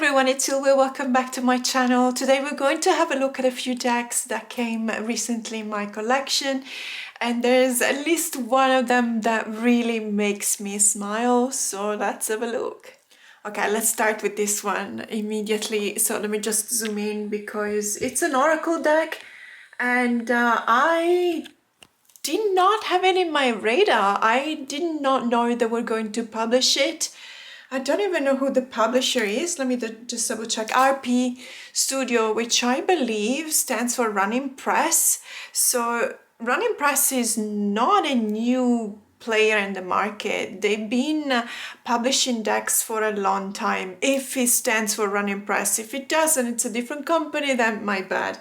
everyone, it's Silvia. Welcome back to my channel. Today we're going to have a look at a few decks that came recently in my collection, and there's at least one of them that really makes me smile, so let's have a look. Okay, let's start with this one immediately. So let me just zoom in because it's an Oracle deck, and I did not have it in my radar. I did not know they were going to publish it. I don't even know who the publisher is. Let me just double check. RP Studio, which I believe stands for Running Press. So Running Press is not a new player in the market. They've been publishing decks for a long time. If it stands for Running Press, if it doesn't, it's a different company, then my bad.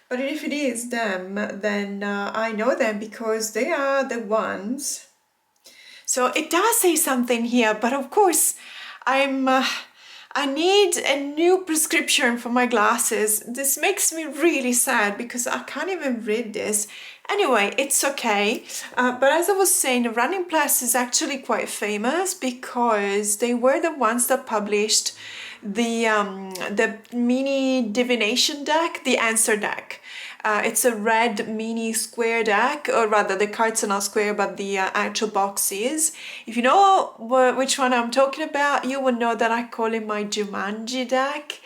But if it is them, then I know them because they are the ones. So it does say something here, but of course I need a new prescription for my glasses. This makes me really sad because I can't even read this. Anyway, it's okay. But as I was saying, Running Press is actually quite famous because they were the ones that published the mini divination deck, the answer deck. It's a red mini square deck, or rather the cards are not square, but the actual box is. If you know which one I'm talking about, you will know that I call it my Jumanji deck.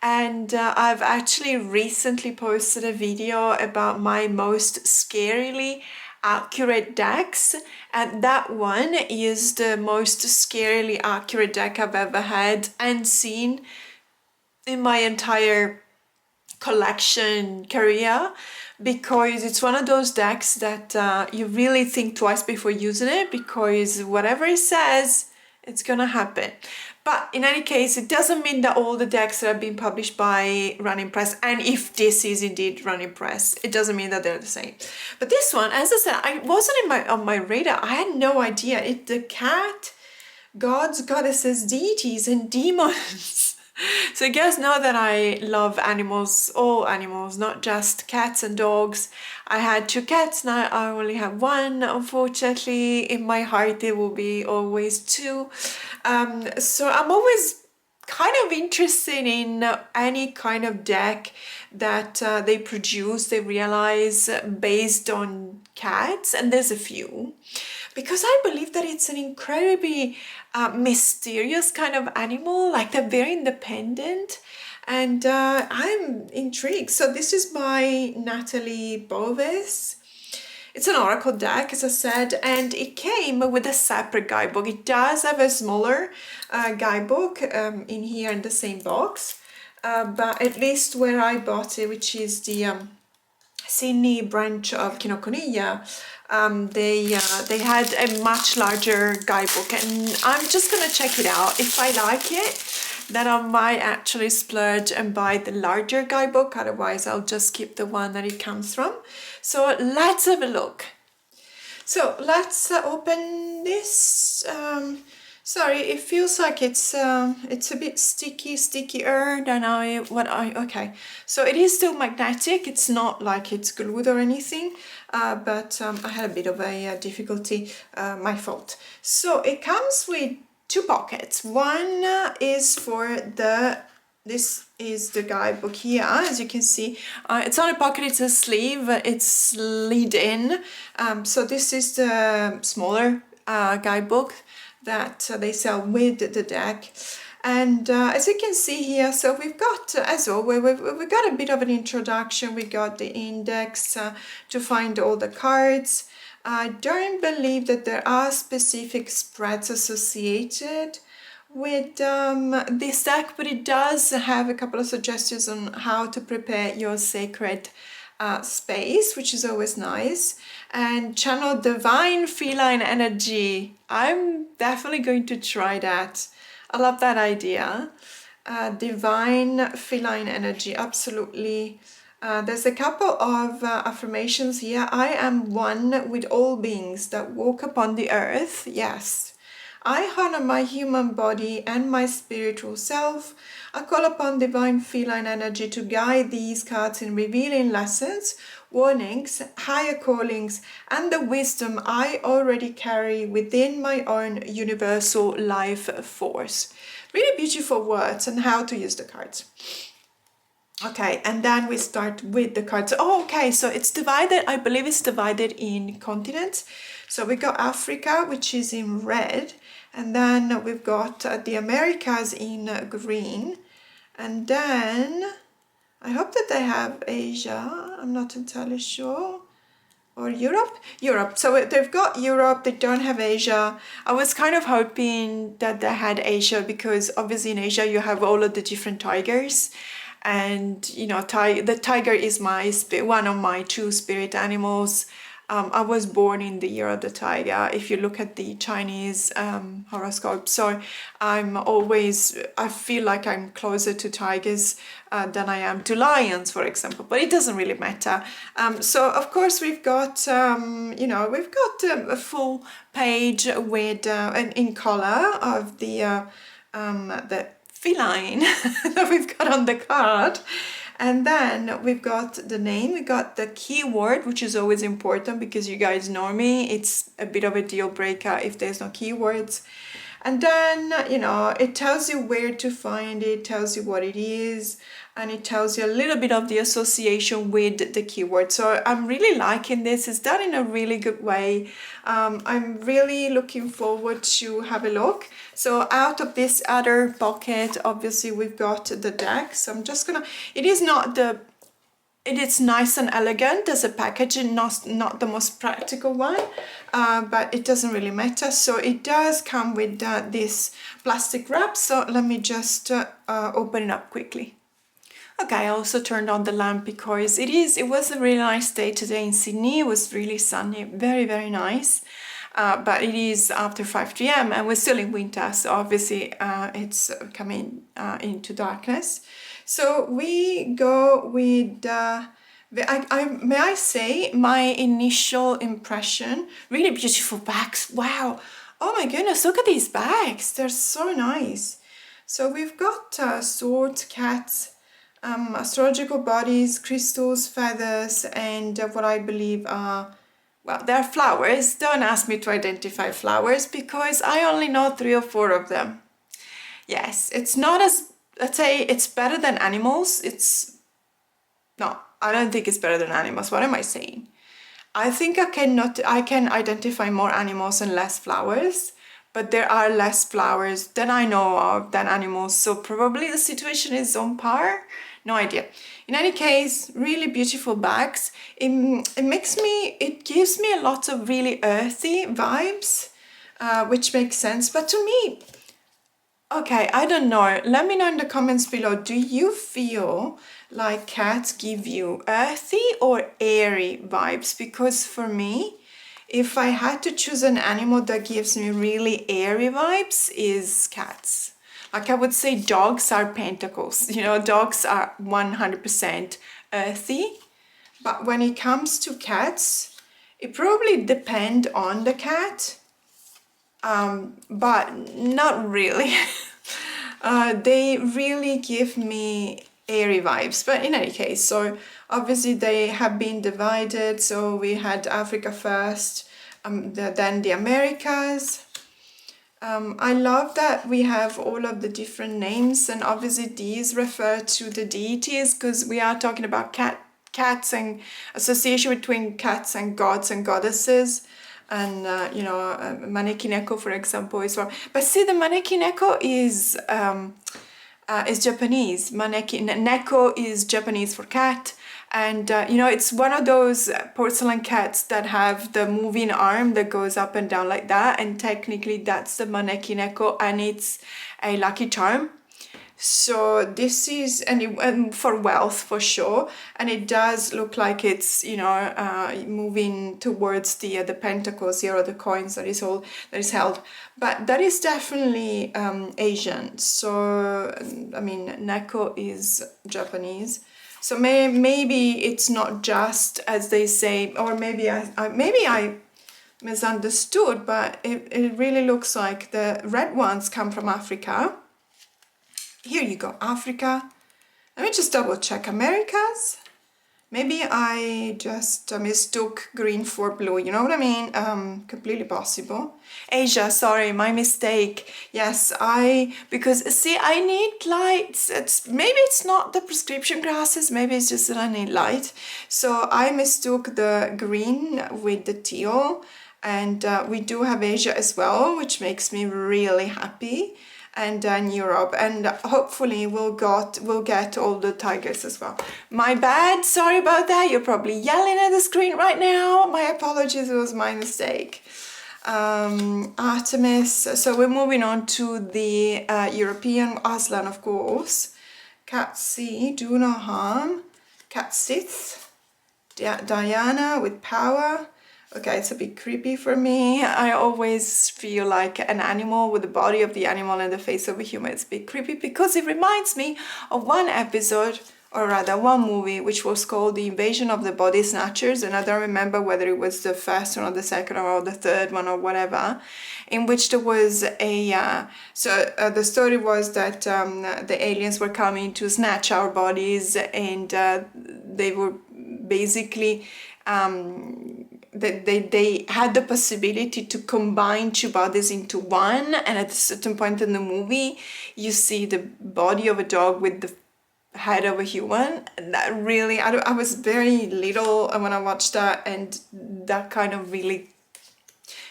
And I've actually recently posted a video about my most scarily accurate decks, and that one is the most scarily accurate deck I've ever had and seen in my entire collection career, because it's one of those decks that you really think twice before using it, because whatever it says, it's gonna happen. But in any case, it doesn't mean that all the decks that have been published by Running Press, and if this is indeed Running Press, it doesn't mean that they're the same. But this one, as I said, I wasn't on my radar. I had no idea. The cat, gods, goddesses, deities, and demons. So you guys know that I love animals, all animals, not just cats and dogs. I had 2 cats, now I only have 1, unfortunately. In my heart there will be always 2. So I'm always kind of interested in any kind of deck that they produce, they realize, based on cats, and there's a few. Because I believe that it's an incredibly mysterious kind of animal, like they're very independent, and I'm intrigued. So this is by Natalie Bovis. It's an Oracle deck, as I said, and it came with a separate guidebook. It does have a smaller guidebook in here in the same box, but at least where I bought it, which is the Sydney branch of Kinokuniya, they had a much larger guidebook, and I'm just gonna check it out. If I like it, then I might actually splurge and buy the larger guidebook. Otherwise I'll just keep the one that it comes from. So let's have a look. So let's open this. Sorry, it feels like it's a bit stickier than okay. So it is still magnetic. It's not like it's glued or anything, but I had a bit of a difficulty, my fault. So it comes with 2 pockets. One is for this is the guidebook here, as you can see. It's not a pocket, it's a sleeve, it's slid in. So this is the smaller guidebook that they sell with the deck. And as you can see here, so we've got, as always, we've got a bit of an introduction. We got the index to find all the cards. I don't believe that there are specific spreads associated with this deck, but it does have a couple of suggestions on how to prepare your sacred space, which is always nice. And channel divine feline energy. I'm definitely going to try that. I love that idea. Divine feline energy, absolutely. There's a couple of affirmations here. I am one with all beings that walk upon the earth. Yes. I honor my human body and my spiritual self. I call upon divine feline energy to guide these cards in revealing lessons, warnings, higher callings, and the wisdom I already carry within my own universal life force. Really beautiful words and how to use the cards. Okay, and then we start with the cards. Oh, okay, so it's divided, I believe it's divided in continents. So we got Africa, which is in red, and then we've got the Americas in green, and then I hope that they have Asia, I'm not entirely sure, or Europe? Europe, so they've got Europe, they don't have Asia. I was kind of hoping that they had Asia because obviously in Asia you have all of the different tigers. And you know, the tiger is one of my two spirit animals. I was born in the year of the tiger, if you look at the Chinese horoscope. So I feel like I'm closer to tigers than I am to lions, for example, but it doesn't really matter. So of course we've got, you know, we've got a full page with in color of the feline that we've got on the card. And then we've got the name, we got the keyword, which is always important because you guys know me, it's a bit of a deal breaker if there's no keywords. And then, you know, it tells you where to find it, tells you what it is, and it tells you a little bit of the association with the keyword. So I'm really liking this. It's done in a really good way. I'm really looking forward to have a look. So out of this other pocket, obviously we've got the deck. So I'm just gonna, it is nice and elegant as a packaging, not the most practical one, but it doesn't really matter. So it does come with this plastic wrap. So let me just open it up quickly. Okay, I also turned on the lamp because it was a really nice day today in Sydney. It was really sunny, very, very nice. But it is after 5 p.m. and we're still in winter, so obviously it's coming into darkness. So we go with, may I say, my initial impression, really beautiful bags, wow. Oh my goodness, look at these bags, they're so nice. So we've got swords, cats, astrological bodies, crystals, feathers, and what I believe are, well, they're flowers. Don't ask me to identify flowers because I only know 3 or 4 of them. Yes, it's not as, let's say, it's better than animals. No, I don't think it's better than animals. What am I saying? I think I can identify more animals and less flowers, but there are less flowers than I know of than animals. So probably the situation is on par. No idea. In any case, really beautiful bags. It gives me a lot of really earthy vibes, which makes sense. But to me, okay, I don't know. Let me know in the comments below. Do you feel like cats give you earthy or airy vibes? Because for me, if I had to choose an animal that gives me really airy vibes, is cats. Like I would say dogs are pentacles, you know, dogs are 100% earthy. But when it comes to cats, it probably depends on the cat, but not really. They really give me airy vibes, but in any case, so obviously they have been divided. So we had Africa first, then the Americas. I love that we have all of the different names, and obviously these refer to the deities because we are talking about cats and association between cats and gods and goddesses, and you know, Maneki Neko, for example, is one. But see, the Maneki Neko is Japanese. Neko is Japanese for cat. And you know, it's one of those porcelain cats that have the moving arm that goes up and down like that, and technically that's the Maneki Neko, and it's a lucky charm. So this is, and for wealth for sure, and it does look like it's, you know, moving towards the pentacles here, or the coins that is held, but that is definitely Asian. So I mean, Neko is Japanese. So maybe it's not just as they say, or maybe I misunderstood, but it really looks like the red ones come from Africa. Here you go, Africa. Let me just double check. Americas. Maybe I just mistook green for blue, you know what I mean? Completely possible. Asia, sorry, my mistake. Yes, because see, I need lights. Maybe it's not the prescription glasses, maybe it's just that I need light. So I mistook the green with the teal, and we do have Asia as well, which makes me really happy. And then Europe, and hopefully we'll get all the tigers as well. My bad, sorry about that. You're probably yelling at the screen right now. My apologies, it was my mistake. Artemis, so we're moving on to the European Aslan, of course. Katsi, do no harm. Katsith, Diana with power. Okay, it's a bit creepy for me. I always feel like an animal with the body of the animal and the face of a human. It's a bit creepy because it reminds me of one episode, or rather one movie, which was called The Invasion of the Body Snatchers, and I don't remember whether it was the first one or the second or the third one or whatever, in which there was the story was that the aliens were coming to snatch our bodies, and they were basically they had the possibility to combine two bodies into one, and at a certain point in the movie you see the body of a dog with the head of a human. And that really, I was very little when I watched that, and that kind of really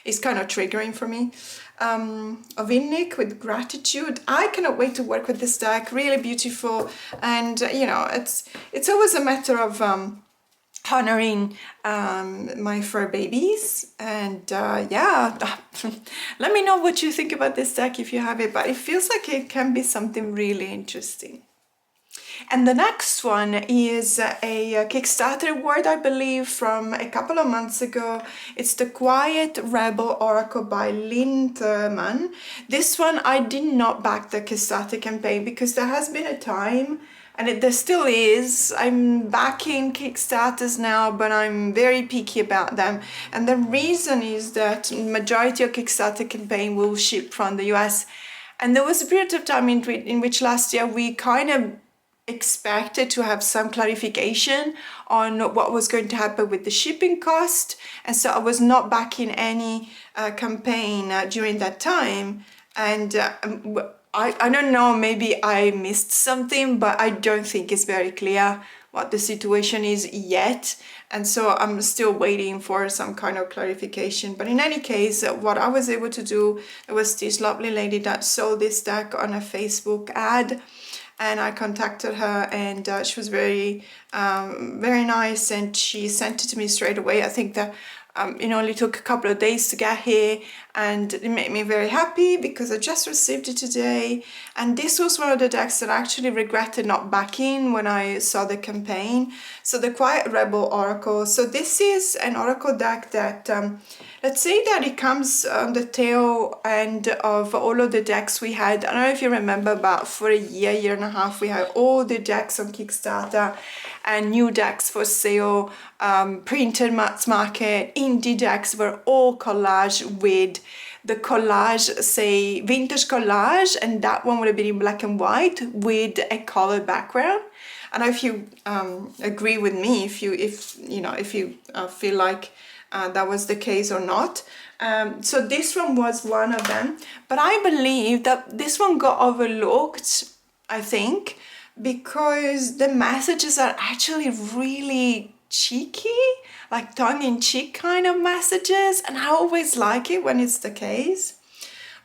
is kind of triggering for me. Ovinnik with gratitude. I cannot wait to work with this deck, really beautiful, and you know, it's always a matter of honoring my fur babies, and yeah, let me know what you think about this deck if you have it, but it feels like it can be something really interesting. And the next one is a Kickstarter award, I believe, from a couple of months ago. It's the Quiet Rebel Oracle by Lynn Thurman. This one I did not back the Kickstarter campaign because there has been a time, and there still is, I'm backing Kickstarters now, but I'm very picky about them. And the reason is that majority of Kickstarter campaign will ship from the US. And there was a period of time in which last year we kind of expected to have some clarification on what was going to happen with the shipping cost. And so I was not backing any campaign during that time. And I don't know, maybe I missed something, but I don't think it's very clear what the situation is yet. And so I'm still waiting for some kind of clarification. But in any case, what I was able to do, there was this lovely lady that sold this deck on a Facebook ad. And I contacted her, and she was very nice, and she sent it to me straight away. I think that it only took a couple of days to get here, and it made me very happy because I just received it today. And this was one of the decks that I actually regretted not backing when I saw the campaign. So the Quiet Rebel Oracle. So this is an Oracle deck that, let's say that it comes on the tail end of all of the decks we had. I don't know if you remember, about for a year and a half, we had all the decks on Kickstarter and new decks for sale, printed mass market, indie decks were all collage with the collage, say vintage collage, and that one would have been in black and white with a colored background. I don't know if you agree with me, if you feel like that was the case or not. So this one was one of them, but I believe that this one got overlooked, I think, because the messages are actually really cheeky, like tongue-in-cheek kind of messages, and I always like it when it's the case.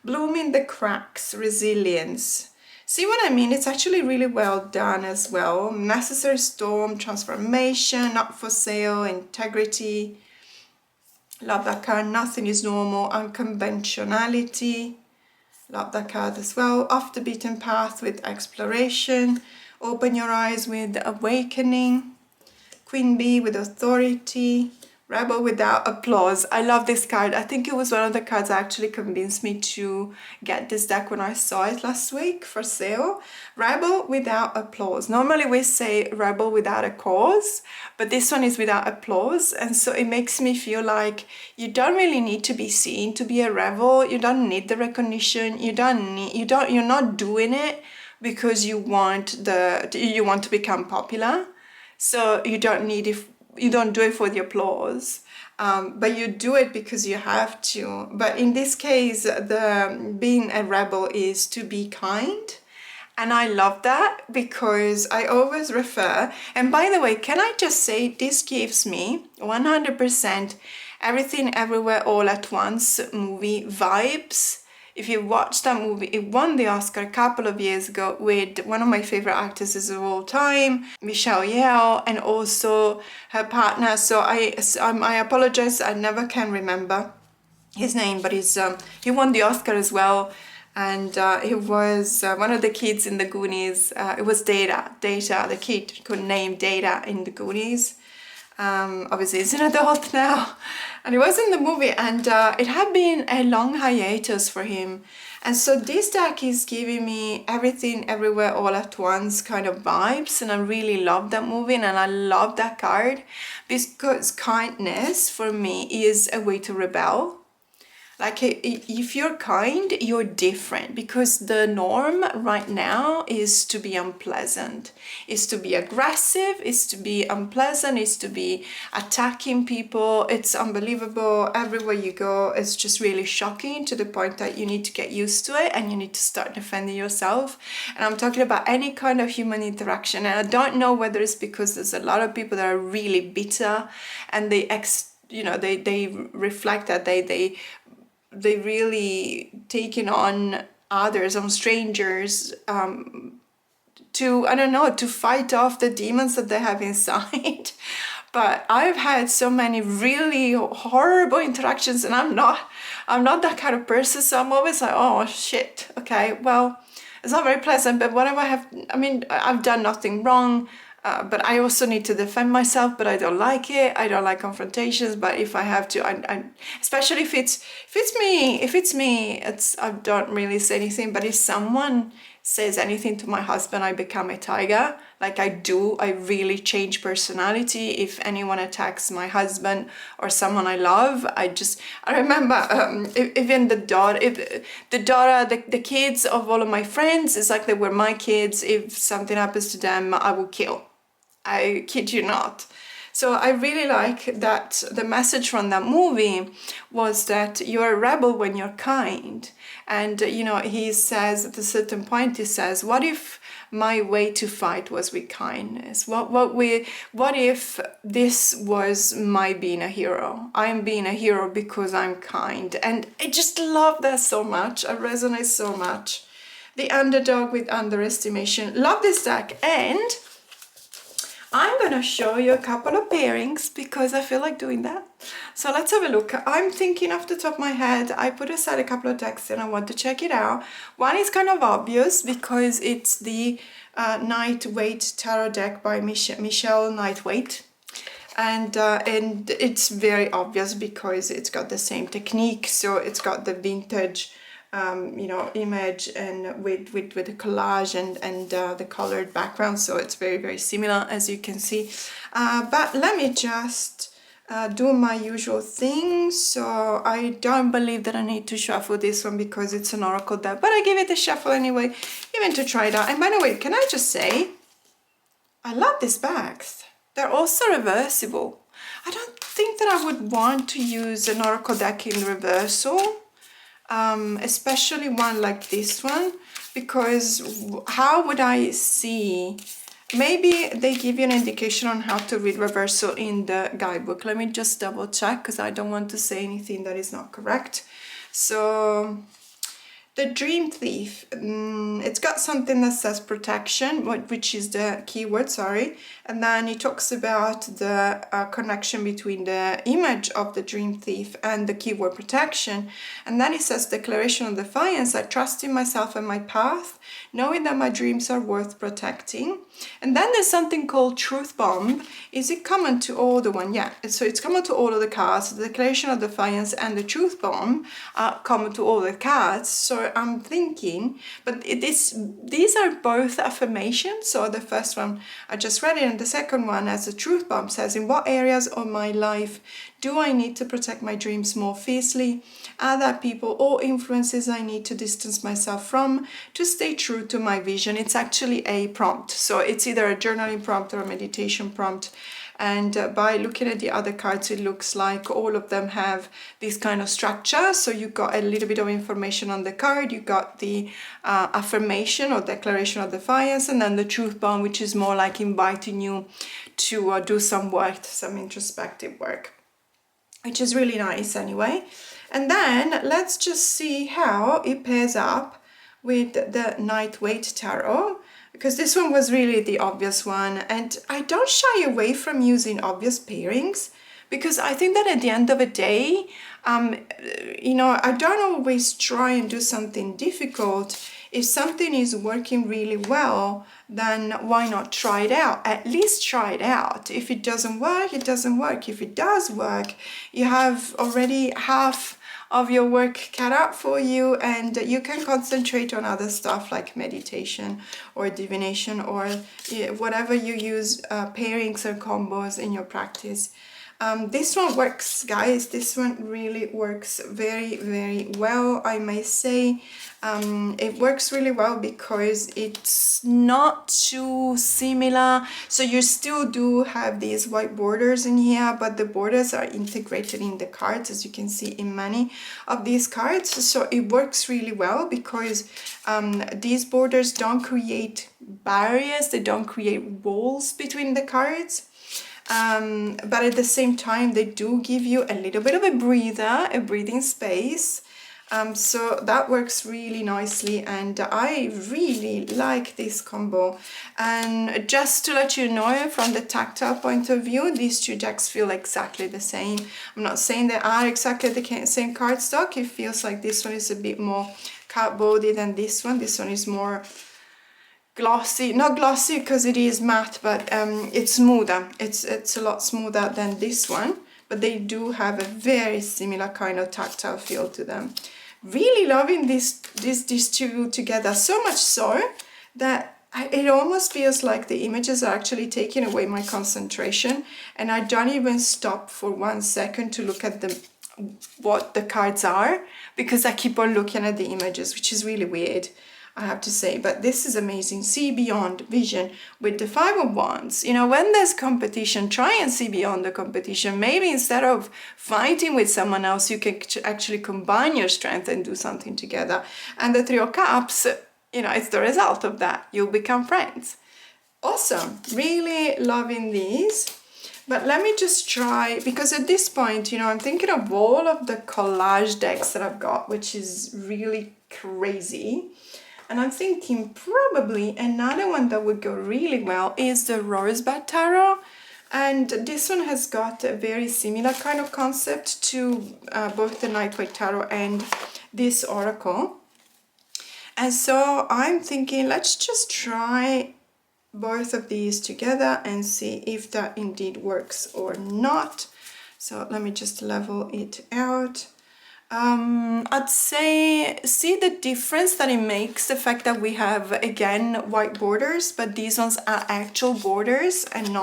Blooming the cracks, resilience. See what I mean? It's actually really well done as well. Necessary storm, transformation, not for sale, integrity. Love that card. Nothing is normal, unconventionality. Love that card as well. Off the beaten path with exploration. Open your eyes with awakening. Queen Bee with authority. Rebel without applause. I love this card. I think it was one of the cards that actually convinced me to get this deck when I saw it last week for sale. Rebel without applause. Normally we say rebel without a cause, but this one is without applause, and so it makes me feel like you don't really need to be seen to be a rebel. You don't need the recognition. You're not doing it because you want to become popular. So you don't need it, you don't do it for the applause, but you do it because you have to. But in this case, the being a rebel is to be kind. And I love that because I always refer, and by the way, can I just say this gives me 100% Everything Everywhere All at Once movie vibes. If you watch that movie, it won the Oscar a couple of years ago with one of my favorite actresses of all time, Michelle Yeoh, and also her partner. So I apologize, I never can remember his name, but he won the Oscar as well. And he was one of the kids in the Goonies. It was Data, the kid could name Data in the Goonies. Obviously he's an adult now, and he was in the movie, and it had been a long hiatus for him. And so this deck is giving me Everything Everywhere All at Once kind of vibes, and I really love that movie, and I love that card because kindness for me is a way to rebel. Like, if you're kind, you're different, because the norm right now is to be unpleasant, is to be aggressive, is to be unpleasant, is to be attacking people. It's unbelievable. Everywhere you go, it's just really shocking, to the point that you need to get used to it and you need to start defending yourself. And I'm talking about any kind of human interaction. And I don't know whether it's because there's a lot of people that are really bitter, and they reflect that they really taking on others, on strangers, to, I don't know, to fight off the demons that they have inside. But I've had so many really horrible interactions, and I'm not that kind of person. So I'm always like, oh shit, okay, well, it's not very pleasant, but whatever I've done nothing wrong. But I also need to defend myself, but I don't like it. I don't like confrontations, but if I have to, I especially if it's me, I don't really say anything. But if someone says anything to my husband, I become a tiger. Like I really change personality. If anyone attacks my husband or someone I love, I remember even the kids of all of my friends, it's like they were my kids. If something happens to them, I will kill. I kid you not. So I really like that the message from that movie was that you're a rebel when you're kind. And he says at a certain point, he says, what if my way to fight was with kindness? What if this was my being a hero? I'm being a hero because I'm kind. And I just love that so much. I resonate so much. The underdog with underestimation. Love this deck. And I'm gonna show you a couple of pairings because I feel like doing that. So let's have a look. I'm thinking off the top of my head, I put aside a couple of decks and I want to check it out. One is kind of obvious because it's the Nightweight Tarot deck by Michelle Nightweight. And it's very obvious because it's got the same technique. So it's got the vintage image, and with the collage and the colored background, so it's very, very similar, as you can see. But let me just do my usual thing. So I don't believe that I need to shuffle this one because it's an oracle deck, but I give it a shuffle anyway, even to try it out. And by the way, can I just say, I love these bags. They're also reversible. I don't think that I would want to use an oracle deck in reversal. Especially one like this one, because how would I see? Maybe they give you an indication on how to read reversal in the guidebook. Let me just double check because I don't want to say anything that is not correct. So the Dream Thief, it's got something that says protection, which is the keyword, sorry. And then it talks about the connection between the image of the Dream Thief and the keyword protection. And then it says declaration of defiance. I trust in myself and my path, knowing that my dreams are worth protecting. And then there's something called Truth Bomb. Is it common to all the one? Yeah, so it's common to all of the cards. The declaration of defiance and the Truth Bomb are common to all the cards. So So I'm thinking, but these are both affirmations. So the first one I just read it, and the second one, as a truth bomb, says, in what areas of my life do I need to protect my dreams more fiercely? Are there people or influences I need to distance myself from to stay true to my vision? It's actually a prompt. So it's either a journaling prompt or a meditation prompt. And by looking at the other cards, it looks like all of them have this kind of structure. So you got a little bit of information on the card, you got the affirmation or declaration of defiance, and then the truth bomb, which is more like inviting you to do some work, some introspective work, which is really nice anyway. And then let's just see how it pairs up with the Night Wait Tarot, because this one was really the obvious one, and I don't shy away from using obvious pairings, because I think that at the end of the day, you know, I don't always try and do something difficult. If something is working really well, then why not try it out? At least try it out. If it doesn't work, it doesn't work. If it does work, you have already half of your work cut out for you, and you can concentrate on other stuff like meditation or divination or whatever you use, pairings or combos in your practice. This one works, guys. This one really works very, very well, I may say. It works really well because it's not too similar. So you still do have these white borders in here, but the borders are integrated in the cards, as you can see in many of these cards. So it works really well because these borders don't create barriers, they don't create walls between the cards. But at the same time, they do give you a little bit of a breather, a breathing space. So that works really nicely, and I really like this combo. And just to let you know, from the tactile point of view, these two decks feel exactly the same. I'm not saying they are exactly the same cardstock. It feels like this one is a bit more cardboardy than this one. This one is more glossy, not glossy because it is matte, but it's smoother. It's a lot smoother than this one, but they do have a very similar kind of tactile feel to them. Really loving these two together, so much so that it almost feels like the images are actually taking away my concentration, and I don't even stop for 1 second to look at what the cards are, because I keep on looking at the images, which is really weird, I have to say. But this is amazing. See beyond vision with the Five of Wands. You know, when there's competition, try and see beyond the competition. Maybe instead of fighting with someone else, you can actually combine your strength and do something together. And the Three of Cups, you know, it's the result of that. You'll become friends. Awesome. Really loving these. But let me just try, because at this point, you know, I'm thinking of all of the collage decks that I've got, which is really crazy. And I'm thinking probably another one that would go really well is the Rosebud Tarot. And this one has got a very similar kind of concept to both the Nightwake Tarot and this Oracle. And so I'm thinking, let's just try both of these together and see if that indeed works or not. So let me just level it out. I'd say, see the difference that it makes, the fact that we have again white borders, but these ones are actual borders and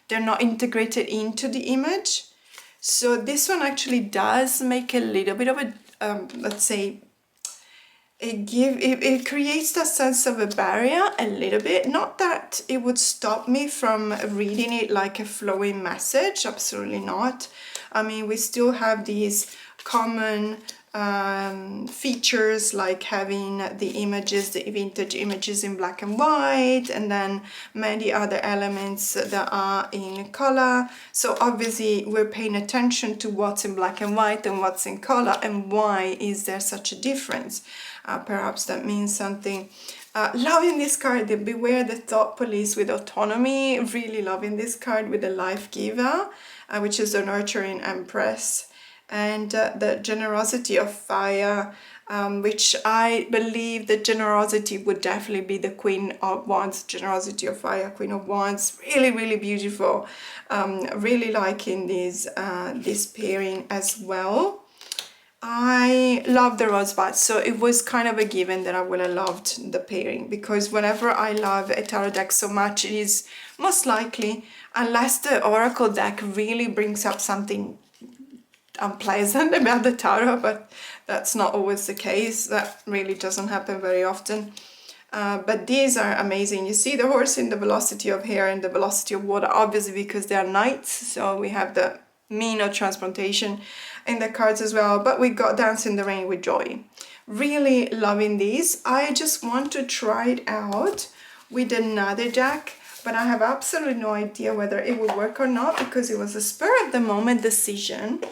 they're not integrated into the image. So this one actually does make a little bit of a let's say it creates that sense of a barrier a little bit. Not that it would stop me from reading it like a flowing message, absolutely not. I mean, we still have these common features like having the images, the vintage images in black and white, and then many other elements that are in color. So obviously we're paying attention to what's in black and white and what's in color, and why is there such a difference. Perhaps that means something. Loving this card, the Beware the Thought Police with Autonomy. Really loving this card with the Life Giver, which is the Nurturing Empress. And the Generosity of Fire, which I believe the generosity would definitely be the Queen of Wands. Generosity of Fire, Queen of Wands, really, really beautiful. Really liking this pairing as well. I love the rosebud, so it was kind of a given that I would have loved the pairing, because whenever I love a tarot deck so much, it is most likely, unless the oracle deck really brings up something unpleasant about the tarot, but that's not always the case. That really doesn't happen very often. But these are amazing. You see the horse in the velocity of air and the velocity of water, obviously because they are knights, so we have the mean of transplantation in the cards as well. But we got Dance in the Rain with Joy. Really loving these. I just want to try it out with another deck, but I have absolutely no idea whether it will work or not, because it was a spur of the moment decision.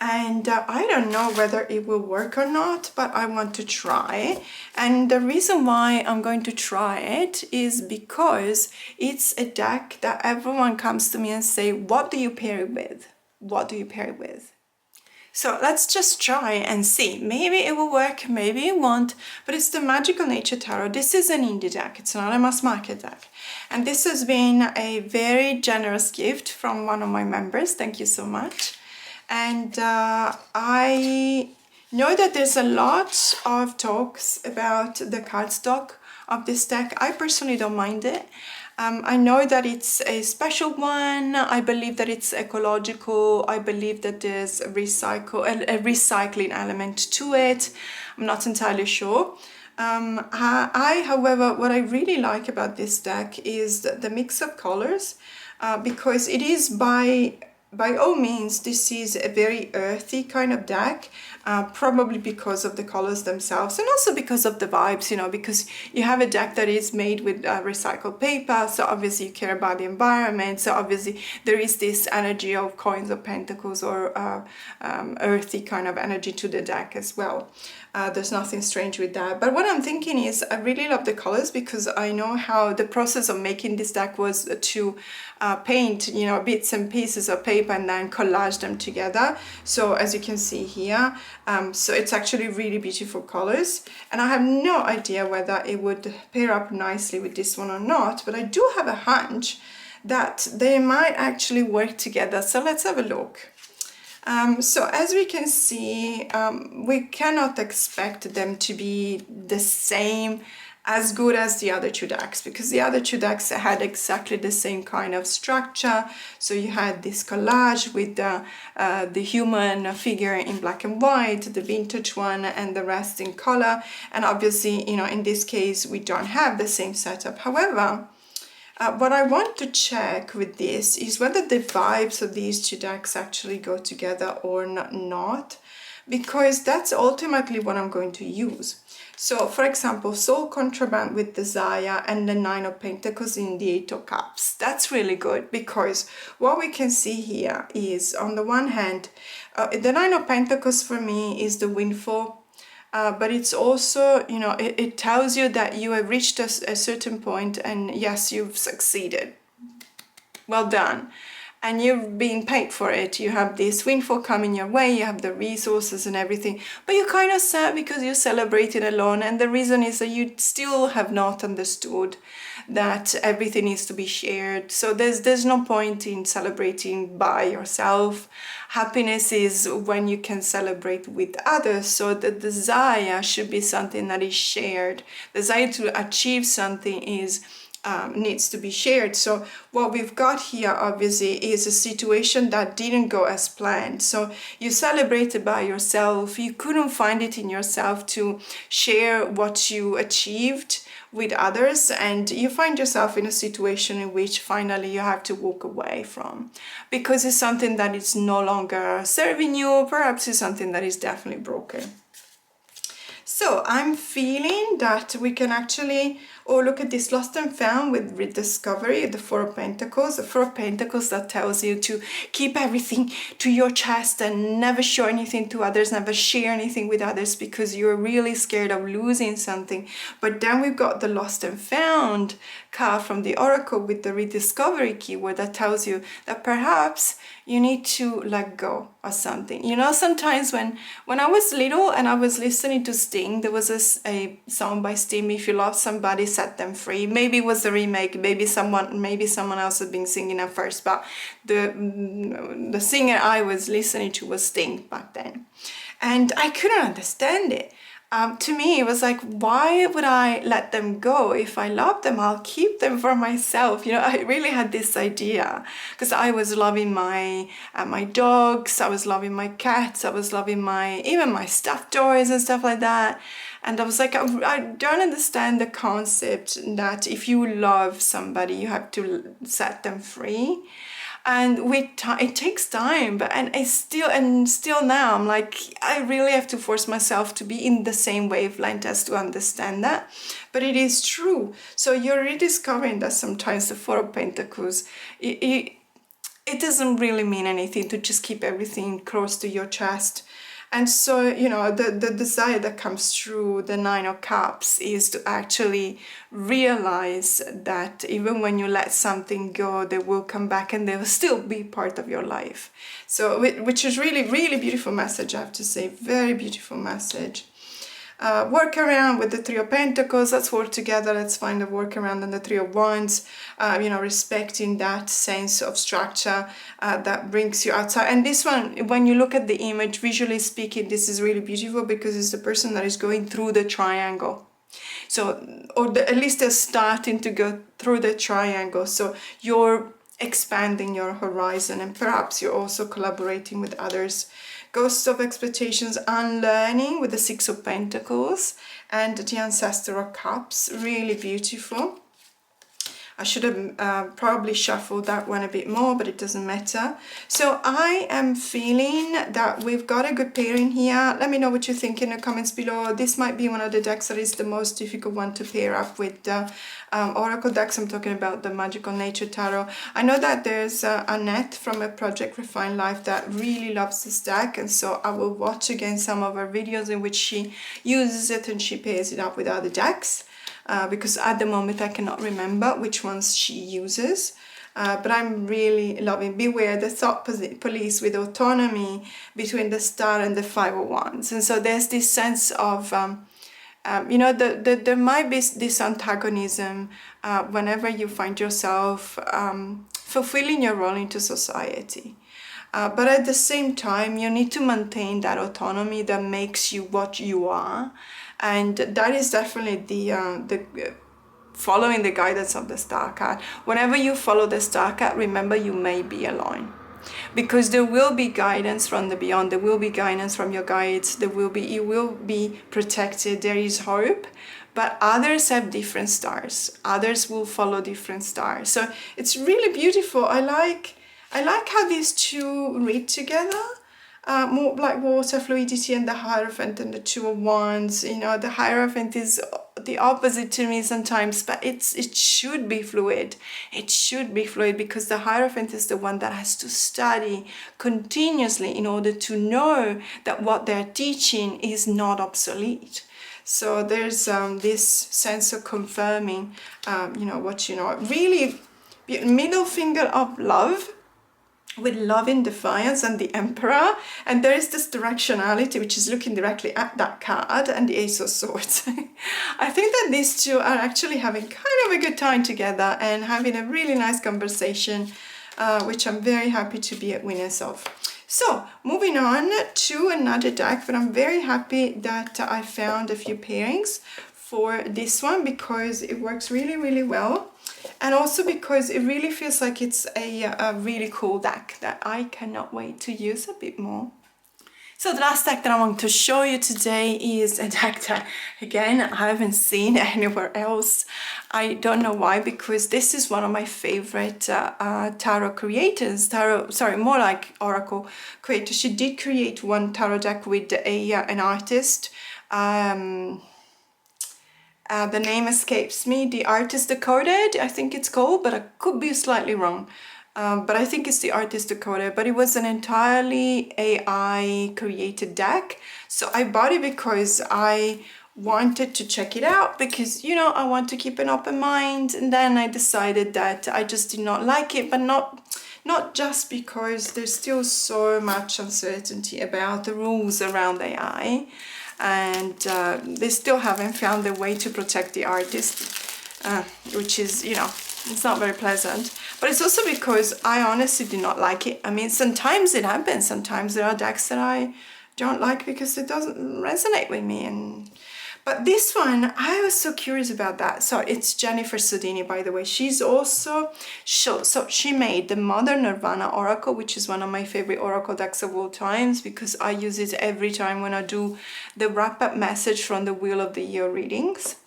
And I don't know whether it will work or not, but I want to try. And the reason why I'm going to try it is because it's a deck that everyone comes to me and say, what do you pair it with? What do you pair it with? So let's just try and see. Maybe it will work, maybe it won't, but it's the Magical Nature Tarot. This is an indie deck, it's not a mass market deck. And this has been a very generous gift from one of my members. Thank you so much. And I know that there's a lot of talks about the cardstock of this deck. I personally don't mind it. I know that it's a special one. I believe that it's ecological. I believe that there's a recycling element to it. I'm not entirely sure. However, what I really like about this deck is the mix of colors, because it is by all means, this is a very earthy kind of deck, probably because of the colors themselves and also because of the vibes, you know, because you have a deck that is made with recycled paper, so obviously you care about the environment, so obviously there is this energy of Coins of Pentacles or earthy kind of energy to the deck as well. There's nothing strange with that. But what I'm thinking is I really love the colors, because I know how the process of making this deck was to paint, you know, bits and pieces of paper and then collage them together. So as you can see here, so it's actually really beautiful colors. And I have no idea whether it would pair up nicely with this one or not, but I do have a hunch that they might actually work together. So let's have a look. So as we can see, we cannot expect them to be the same, as good as the other two decks, because the other two decks had exactly the same kind of structure. So you had this collage with the human figure in black and white, the vintage one, and the rest in color. And obviously, you know, in this case, we don't have the same setup. However, what I want to check with this is whether the vibes of these two decks actually go together or not, because that's ultimately what I'm going to use. So, for example, Soul Contraband with Desire and the Nine of Pentacles in the Eight of Cups. That's really good, because what we can see here is, on the one hand, the Nine of Pentacles for me is the windfall. But it's also, you know, it tells you that you have reached a certain point and yes, you've succeeded. Well done. And you've been paid for it. You have this windfall coming your way, you have the resources and everything, but you're kind of sad because you celebrated alone. And the reason is that you still have not understood that everything needs to be shared. So there's no point in celebrating by yourself. Happiness is when you can celebrate with others. So the desire should be something that is shared. Desire to achieve something is needs to be shared. So what we've got here obviously is a situation that didn't go as planned. So you celebrated by yourself, you couldn't find it in yourself to share what you achieved with others, and you find yourself in a situation in which finally you have to walk away from, because it's something that is no longer serving you, perhaps it's something that is definitely broken. So I'm feeling that we can actually, look at this Lost and Found with Rediscovery, the Four of Pentacles. The Four of Pentacles that tells you to keep everything to your chest and never show anything to others, never share anything with others, because you're really scared of losing something. But then we've got the Lost and Found card from the Oracle with the Rediscovery keyword that tells you that perhaps you need to let go of something. You know, sometimes when I was little and I was listening to Sting, there was a song by Sting, If You Love Somebody, set them free. Maybe it was a remake, maybe someone else had been singing at first, but the singer I was listening to was Sting back then. And I couldn't understand it. To me, it was like, why would I let them go? If I love them, I'll keep them for myself. You know, I really had this idea because I was loving my dogs, I was loving my cats, I was loving even my stuffed toys and stuff like that. And I was like, I don't understand the concept that if you love somebody, you have to set them free. And it takes time, and still now I'm like, I really have to force myself to be in the same wavelength as to understand that. But it is true. So you're rediscovering that sometimes the Four of Pentacles, it doesn't really mean anything to just keep everything close to your chest. And so, you know, the desire that comes through the Nine of Cups is to actually realize that even when you let something go, they will come back and they will still be part of your life. So, which is really, really beautiful message, I have to say, very beautiful message. Work around with the Three of Pentacles, let's work together, let's find a workaround on the Three of Wands, you know, respecting that sense of structure that brings you outside. And this one, when you look at the image, visually speaking, this is really beautiful because it's the person that is going through the triangle. So, at least they're starting to go through the triangle. So you're expanding your horizon, and perhaps you're also collaborating with others. Ghosts of Expectations, Unlearning with the Six of Pentacles and the Ancestor of Cups, really beautiful. I should have probably shuffled that one a bit more, but it doesn't matter. So I am feeling that we've got a good pairing here. Let me know what you think in the comments below. This might be one of the decks that is the most difficult one to pair up with the Oracle decks. I'm talking about the Magical Nature Tarot. I know that there's Annette from a Project Refined Life that really loves this deck, and so I will watch again some of her videos in which she uses it and she pairs it up with other decks. Because at the moment I cannot remember which ones she uses, but I'm really loving Beware the Thought Police with Autonomy between the Star and the Five of Wands. And so there's this sense of you know, there might be this antagonism whenever you find yourself fulfilling your role into society. But at the same time, you need to maintain that autonomy that makes you what you are. And that is definitely the following the guidance of the Star card. Whenever you follow the Star card, remember you may be alone. Because there will be guidance from the beyond, there will be guidance from your guides, you will be protected, there is hope. But others have different stars. Others will follow different stars. So it's really beautiful. I like how these two read together. More like water, fluidity, and the Hierophant and the Two of Wands. You know, the Hierophant is the opposite to me sometimes, but it should be fluid. It should be fluid because the Hierophant is the one that has to study continuously in order to know that what they're teaching is not obsolete. So there's this sense of confirming, you know, what you know. Really, middle finger of love, with Love in Defiance and the Emperor, and there is this directionality which is looking directly at that card, and the Ace of Swords. I think that these two are actually having kind of a good time together and having a really nice conversation, which I'm very happy to be a witness of. So moving on to another deck, but I'm very happy that I found a few pairings for this one because it works really, really well. And also because it really feels like it's a really cool deck that I cannot wait to use a bit more. So the last deck that I want to show you today is a deck that, again, I haven't seen anywhere else. I don't know why, because this is one of my favorite tarot creators. More like Oracle creators. She did create one tarot deck with an artist. The name escapes me. The Artist Decoded, I think it's called, but I could be slightly wrong. But I think it's the Artist Decoded, but it was an entirely AI created deck. So I bought it because I wanted to check it out because, you know, I want to keep an open mind. And then I decided that I just did not like it, but not just because there's still so much uncertainty about the rules around AI. And they still haven't found a way to protect the artist. which is, you know, it's not very pleasant. But it's also because I honestly do not like it. I mean, sometimes it happens. Sometimes there are decks that I don't like because it doesn't resonate with me. But this one, I was so curious about that. So it's Jennifer Sodini, by the way. She's also, so she made the Modern Nirvana Oracle, which is one of my favorite Oracle decks of all times because I use it every time when I do the wrap-up message from the Wheel of the Year readings.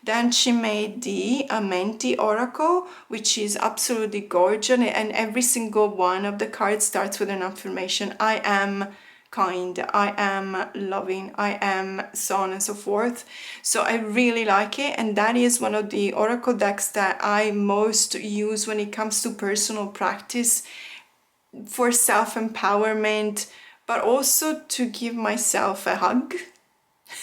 Then she made the Amenti Oracle, which is absolutely gorgeous, and every single one of the cards starts with an affirmation. I am kind, I am loving, I am, so on and so forth. So I really like it, and that is one of the Oracle decks that I most use when it comes to personal practice for self-empowerment, but also to give myself a hug,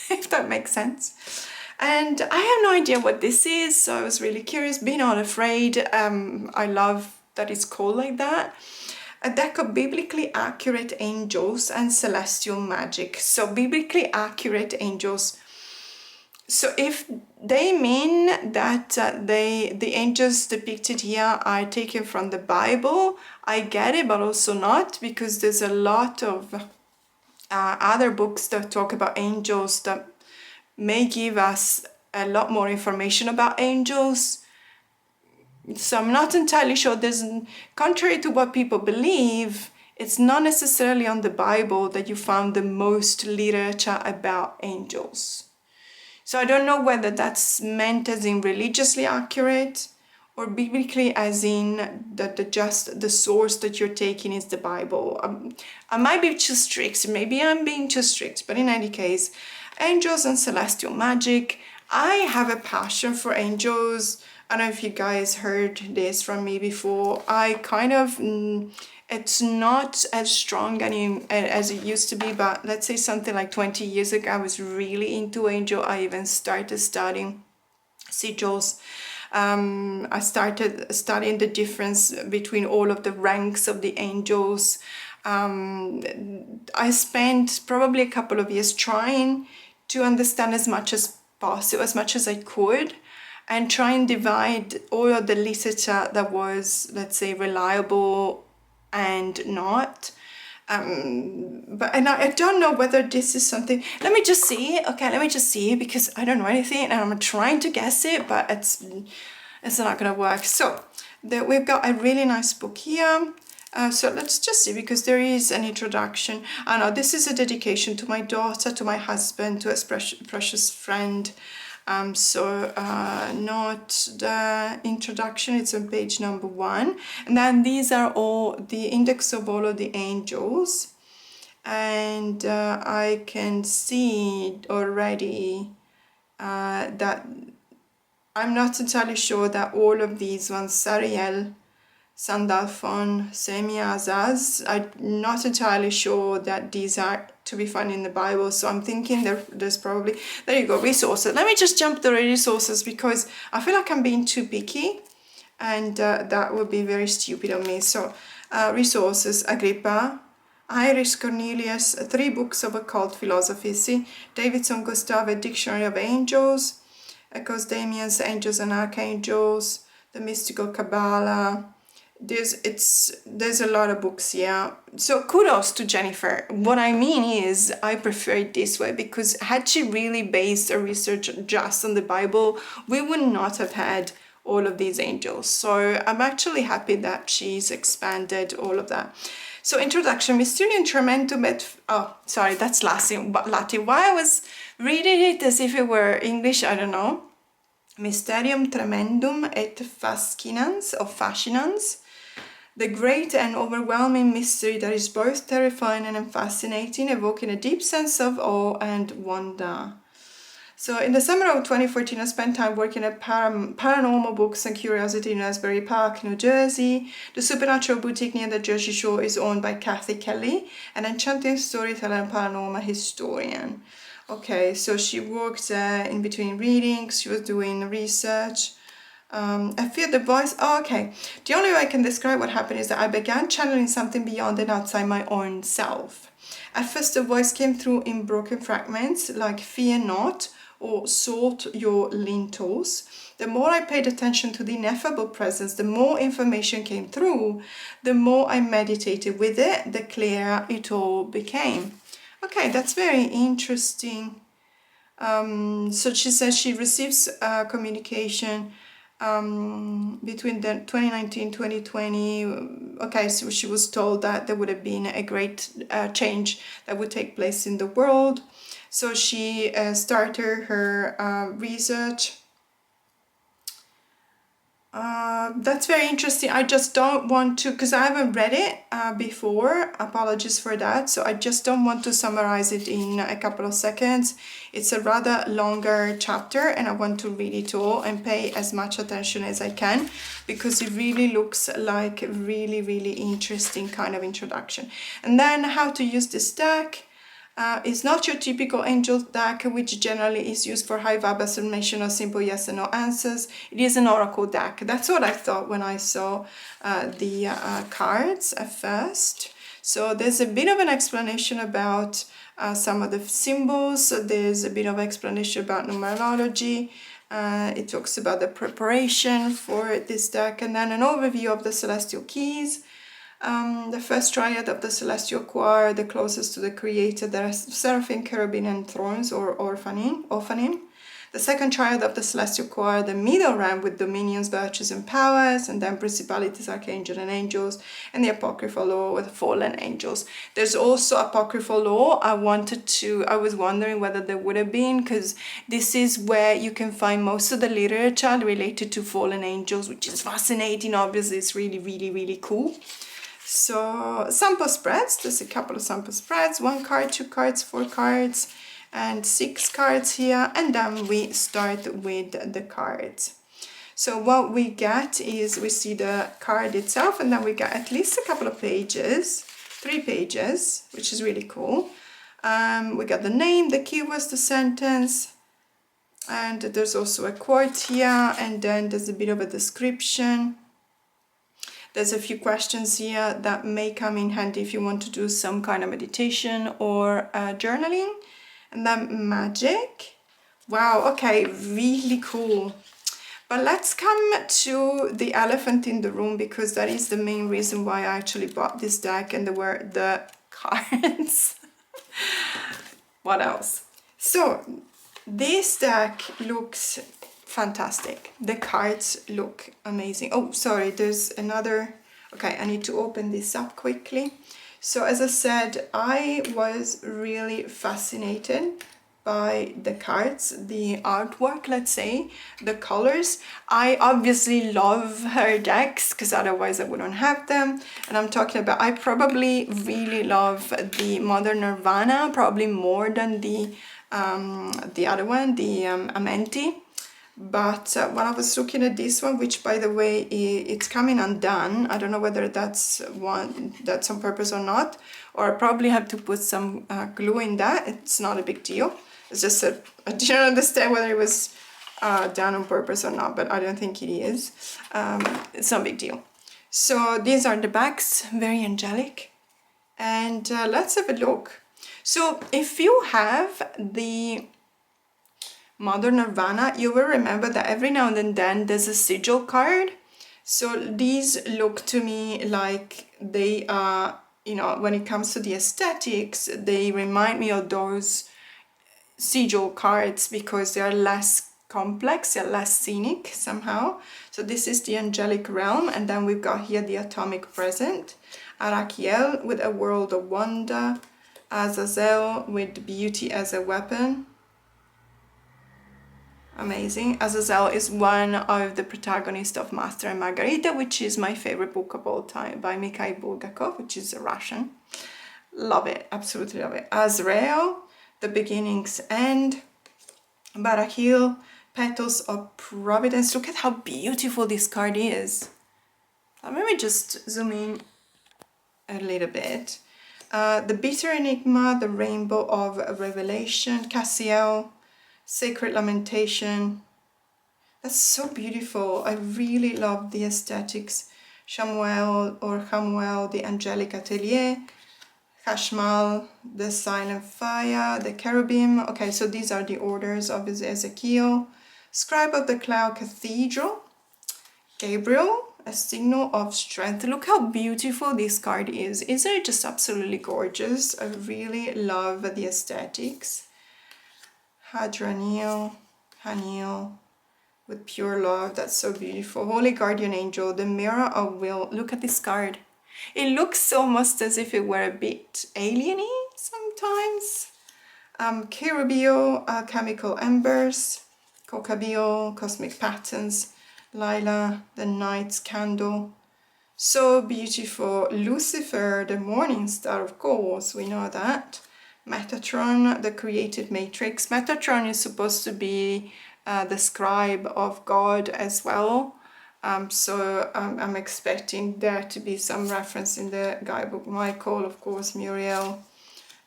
if that makes sense. And I have no idea what this is, so I was really curious. Be Not Afraid. I love that it's called like that. A deck of biblically accurate angels and celestial magic. So biblically accurate angels. So if they mean that the angels depicted here are taken from the Bible, I get it, but also not, because there's a lot of other books that talk about angels that may give us a lot more information about angels. So I'm not entirely sure. Contrary to what people believe, it's not necessarily on the Bible that you found the most literature about angels. So I don't know whether that's meant as in religiously accurate or biblically as in that just the source that you're taking is the Bible. I might be too strict. Maybe I'm being too strict, but in any case, angels and celestial magic. I have a passion for angels. I don't know if you guys heard this from me before. I kind of, it's not as strong as it used to be, but let's say something like 20 years ago, I was really into angel. I even started studying sigils. I started studying the difference between all of the ranks of the angels. I spent probably a couple of years trying to understand as much as possible, as much as I could, and try and divide all of the literature that was, let's say, reliable and not. But I don't know whether this is something. Let me just see. Okay, let me just see, because I don't know anything and I'm trying to guess it, but it's not gonna work. So we've got a really nice book here. So let's just see, because there is an introduction. I know this is a dedication to my daughter, to my husband, to a precious friend. Not the introduction, it's on page number 1. And then these are all the index of all of the angels. And I can see already that I'm not entirely sure that all of these ones, Sariel, Sandalphon, Semiazaz, I'm not entirely sure that these are to be found in the Bible, so I'm thinking there's probably, there you go, resources. Let me just jump to the resources, because I feel like I'm being too picky, and that would be very stupid of me. So resources: Agrippa, Irish Cornelius, 3 books of occult philosophy, see, Davidson Gustav, a dictionary of angels, Echoes Damien's Angels and Archangels, the Mystical Kabbalah. There's a lot of books here. So kudos to Jennifer. What I mean is, I prefer it this way, because had she really based her research just on the Bible, we would not have had all of these angels. So I'm actually happy that she's expanded all of that. So introduction: Mysterium Tremendum et... Oh, sorry, that's Latin. Why I was reading it as if it were English, I don't know. Mysterium Tremendum et Fascinans, or Fascinans. The great and overwhelming mystery that is both terrifying and fascinating, evoking a deep sense of awe and wonder. So in the summer of 2014, I spent time working at Paranormal Books and Curiosity in Asbury Park, New Jersey. The supernatural boutique near the Jersey Shore is owned by Kathy Kelly, an enchanting storyteller and paranormal historian. Okay, so she worked in between readings, she was doing research. I feel the voice. Oh, okay. The only way I can describe what happened is that I began channeling something beyond and outside my own self. At first, the voice came through in broken fragments like "fear not" or "salt your lintels." the more I paid attention to the ineffable presence, the more information came through, the more I meditated with it, the clearer it all became. Okay, that's very interesting. So she says she receives communication between the 2019-2020. Okay, so she was told that there would have been a great change that would take place in the world. So she started her research. That's very interesting. I just don't want to, because I haven't read it before, apologies for that, so I just don't want to summarize it in a couple of seconds. It's a rather longer chapter and I want to read it all and pay as much attention as I can, because it really looks like a really interesting kind of introduction. And then how to use this deck. It's not your typical angel deck, which generally is used for high vibe affirmation or simple yes and no answers. It is an oracle deck. That's what I thought when I saw the cards at first. So there's a bit of an explanation about some of the symbols. So there's a bit of explanation about numerology. It talks about the preparation for this deck, and then an overview of the celestial keys. The first triad of the celestial choir, the closest to the creator, there are seraphim, cherubim, and thrones, or orphanim. The second triad of the celestial choir, the middle realm with dominions, virtues, and powers, and then principalities, archangels, and angels, and the apocryphal law with fallen angels. There's also apocryphal law. I was wondering whether there would have been, because this is where you can find most of the literature related to fallen angels, which is fascinating. Obviously, it's really cool. So sample spreads, there's a couple of sample spreads, 1 card, 2 cards, 4 cards, and 6 cards here, and then we start with the cards. So what we get is we see the card itself, and then we get at least a couple of pages, 3 pages, which is really cool. We got the name, the keywords, the sentence, and there's also a quote here, and then there's a bit of a description. There's a few questions here that may come in handy if you want to do some kind of meditation or journaling. And then magic. Wow, okay, really cool. But let's come to the elephant in the room, because that is the main reason why I actually bought this deck, and there were the cards. What else? So this deck looks fantastic. The cards look amazing. Oh, sorry, there's another. Okay, I need to open this up quickly. So as I said, I was really fascinated by the cards, the artwork, let's say, the colors. I obviously love her decks, because otherwise I wouldn't have them. And I'm talking about, I probably really love the Modern Nirvana, probably more than the other one, the Amenti. But when I was looking at this one, which by the way, it's coming undone. I don't know whether that's on purpose or not, or I probably have to put some glue in that. It's not a big deal. It's just that I didn't understand whether it was done on purpose or not, but I don't think it is. It's no big deal. So these are the backs, very angelic. And let's have a look. So if you have the Modern Nirvana, you will remember that every now and then there's a sigil card. So these look to me like they are, you know, when it comes to the aesthetics, they remind me of those sigil cards, because they are less complex, they're less scenic somehow. So this is the angelic realm, and then we've got here the atomic present, Arakiel with a world of wonder, Azazel with beauty as a weapon. Amazing. Azazel is one of the protagonists of Master and Margarita, which is my favorite book of all time, by Mikhail Bulgakov, which is a Russian. Love it, absolutely love it. Azrael, the beginning's end. Barahil, petals of providence. Look at how beautiful this card is. Let me just zoom in a little bit. The bitter enigma, the rainbow of revelation, Cassiel, sacred lamentation. That's so beautiful. I really love the aesthetics. Shamuel or Hamuel, the angelic atelier. Hashmal, the silent fire, the cherubim. Okay, so these are the orders of Ezekiel. Scribe of the Cloud Cathedral, Gabriel, a signal of strength. Look how beautiful this card is. Isn't it just absolutely gorgeous? I really love the aesthetics. Hadraniel, Haniel, with pure love. That's so beautiful. Holy Guardian Angel, the Mirror of Will. Look at this card. It looks almost as if it were a bit alien-y sometimes. Cherubio, Alchemical Embers, Kokabio, Cosmic Patterns, Lila, the Night's Candle. So beautiful. Lucifer, the Morning Star, of course, we know that. Metatron, the Created Matrix. Metatron is supposed to be the scribe of God as well. So I'm expecting there to be some reference in the guidebook. Michael, of course, Muriel,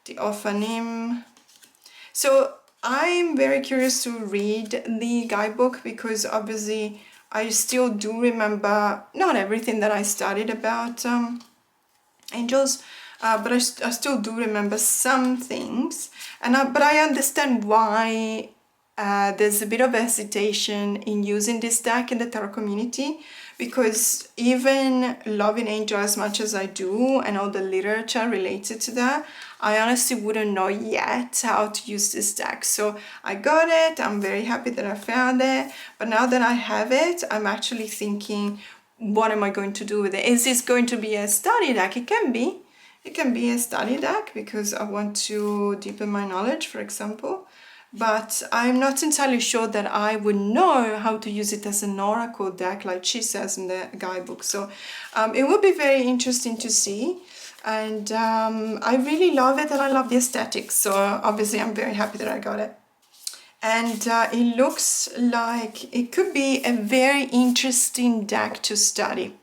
the Ophanim. So I'm very curious to read the guidebook because obviously I still do remember not everything that I studied about angels, but I still do remember some things. But I understand why there's a bit of hesitation in using this deck in the tarot community, because even loving angel as much as I do and all the literature related to that, I honestly wouldn't know yet how to use this deck. So I got it, I'm very happy that I found it, but now that I have it, I'm actually thinking, what am I going to do with it? Is this going to be a study deck? It can be. It can be a study deck because I want to deepen my knowledge, for example. But I'm not entirely sure that I would know how to use it as an oracle deck like she says in the guidebook. So it would be very interesting to see. And I really love it and I love the aesthetics. So obviously I'm very happy that I got it. And it looks like it could be a very interesting deck to study.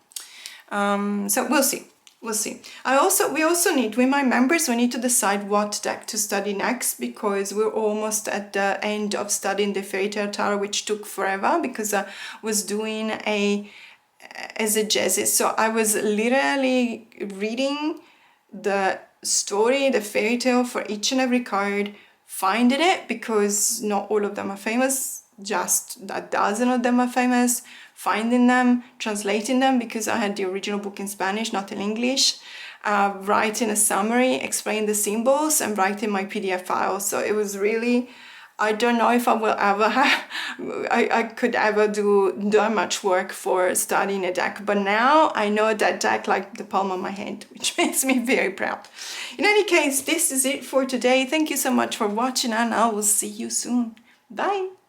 So we'll see. We'll see. We also need, with my members, we need to decide what deck to study next, because we're almost at the end of studying the Fairy Tale Tarot, which took forever because I was doing a exegesis. So I was literally reading the story, the fairy tale for each and every card, finding it because not all of them are famous, just a dozen of them are famous, finding them, translating them because I had the original book in Spanish, not in English, writing a summary, explaining the symbols, and writing my PDF file. So it was really, I don't know if I will ever have, I could ever do that much work for studying a deck, but now I know that deck like the palm of my hand, which makes me very proud. In any case, this is it for today. Thank you so much for watching and I will see you soon. Bye!